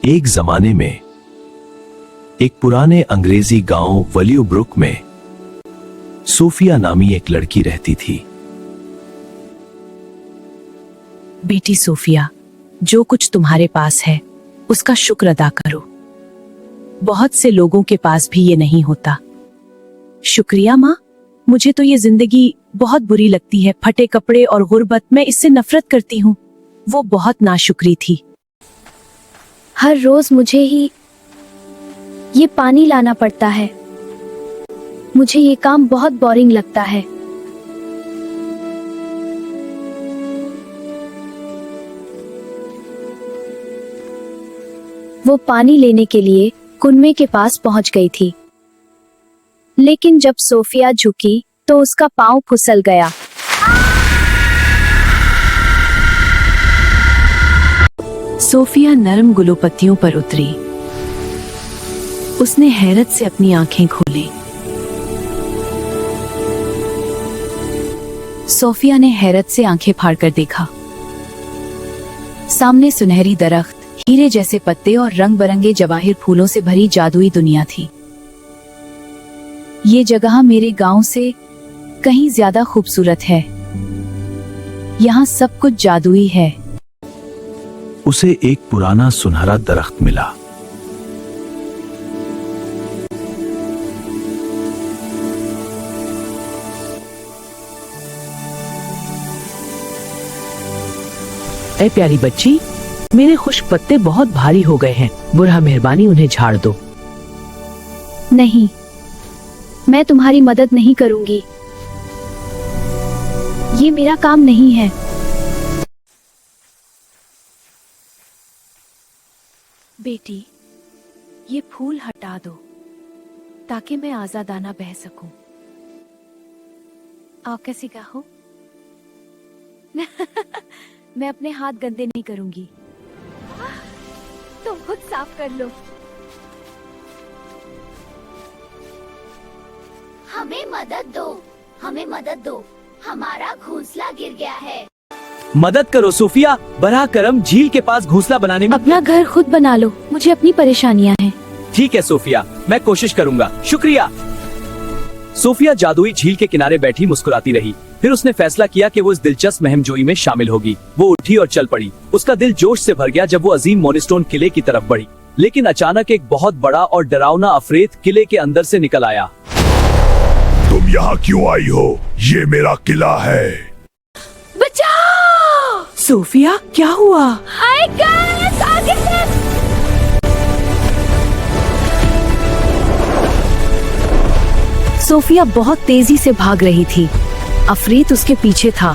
एक जमाने में एक पुराने अंग्रेजी गांव वल्यूब्रुक में सोफिया नामी एक लड़की रहती थी। बेटी सोफिया, जो कुछ तुम्हारे पास है उसका शुक्र अदा करो। बहुत से लोगों के पास भी ये नहीं होता। शुक्रिया माँ, मुझे तो ये जिंदगी बहुत बुरी लगती है। फटे कपड़े और गुर्बत, मैं इससे नफरत करती हूँ। वो बहुत नाशुक्री थी। हर रोज मुझे ही ये पानी लाना पड़ता है। मुझे ये काम बहुत बोरिंग लगता है। वो पानी लेने के लिए कुनमे के पास पहुंच गई थी, लेकिन जब सोफिया झुकी तो उसका पांव फिसल गया। सोफिया नरम गुलोपत्तियों पर उतरी। उसने हैरत से अपनी आंखें खोली। सोफिया ने हैरत से आंखें फाड़कर देखा। सामने सुनहरी दरख्त, हीरे जैसे पत्ते और रंग बिरंगे जवाहिर फूलों से भरी जादुई दुनिया थी। ये जगह मेरे गांव से कहीं ज्यादा खूबसूरत है। यहाँ सब कुछ जादुई है। उसे एक पुराना सुनहरा दरख्त मिला। ऐ प्यारी बच्ची, मेरे खुश्क पत्ते बहुत भारी हो गए हैं। बुरा मेहरबानी उन्हें झाड़ दो। नहीं, मैं तुम्हारी मदद नहीं करूंगी। ये मेरा काम नहीं है। बेटी, ये फूल हटा दो ताकि मैं आजादाना बह सकूं। आप कैसी हो? मैं अपने हाथ गंदे नहीं करूंगी। तुम खुद साफ कर लो। हमें मदद दो, हमें मदद दो। हमारा घोंसला गिर गया है। मदद करो सोफिया, बराह करम झील के पास घोंसला बनाने में। अपना घर खुद बना लो, मुझे अपनी परेशानियां हैं। ठीक है सोफिया, मैं कोशिश करूंगा। शुक्रिया। सोफिया जादुई झील के किनारे बैठी मुस्कुराती रही। फिर उसने फैसला किया कि वो इस दिलचस्प मुहिमजोई में शामिल होगी। वो उठी और चल पड़ी। उसका दिल जोश से भर गया जब वो अजीम मोनिस्टोन किले की तरफ बढ़ी। लेकिन अचानक एक बहुत बड़ा और डरावना अफरेत किले के अंदर से निकल आया। तुम यहाँ क्यों आई हो? ये मेरा किला है। बचाओ! सोफिया, क्या हुआ? आगे से! सोफिया बहुत तेजी से भाग रही थी। अफरीत उसके पीछे था।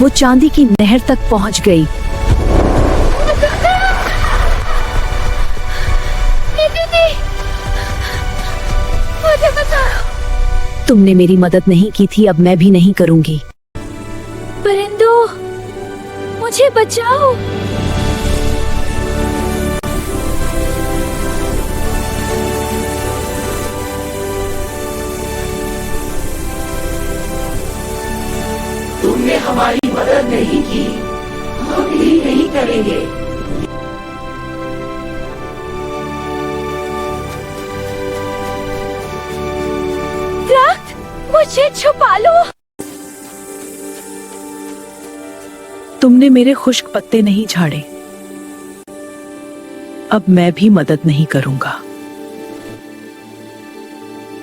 वो चांदी की नहर तक पहुंच गई। मुझे बचाओ! तुमने मेरी मदद नहीं की थी, अब मैं भी नहीं करूंगी। परिंदो, मुझे बचाओ! तुमने हमारी मदद नहीं की, हम भी नहीं करेंगे। दरख्त, मुझे छुपा लो। तुमने मेरे खुश्क पत्ते नहीं झाड़े, अब मैं भी मदद नहीं करूंगा।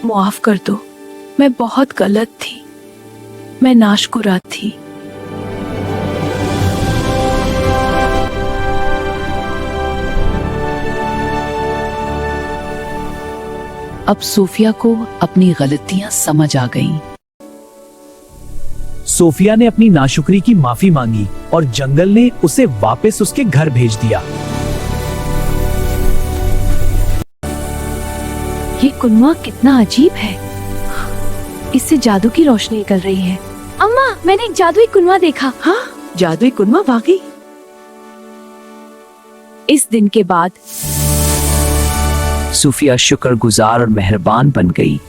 माफ कर दो, मैं बहुत गलत थी। मैं नाशकुरा थी। अब सोफिया को अपनी गलतियां समझ आ गईं। सोफिया ने अपनी नाशुक्री की माफी मांगी और जंगल ने उसे वापस उसके घर भेज दिया। ये कुनवा कितना अजीब है। इससे जादू की रोशनी निकल रही है। अम्मा, मैंने एक जादुई कुनवा देखा। हाँ, जादुई कुनवा वाकई। इस दिन के बाद सोफिया शुक्रगुजार और मेहरबान बन गई।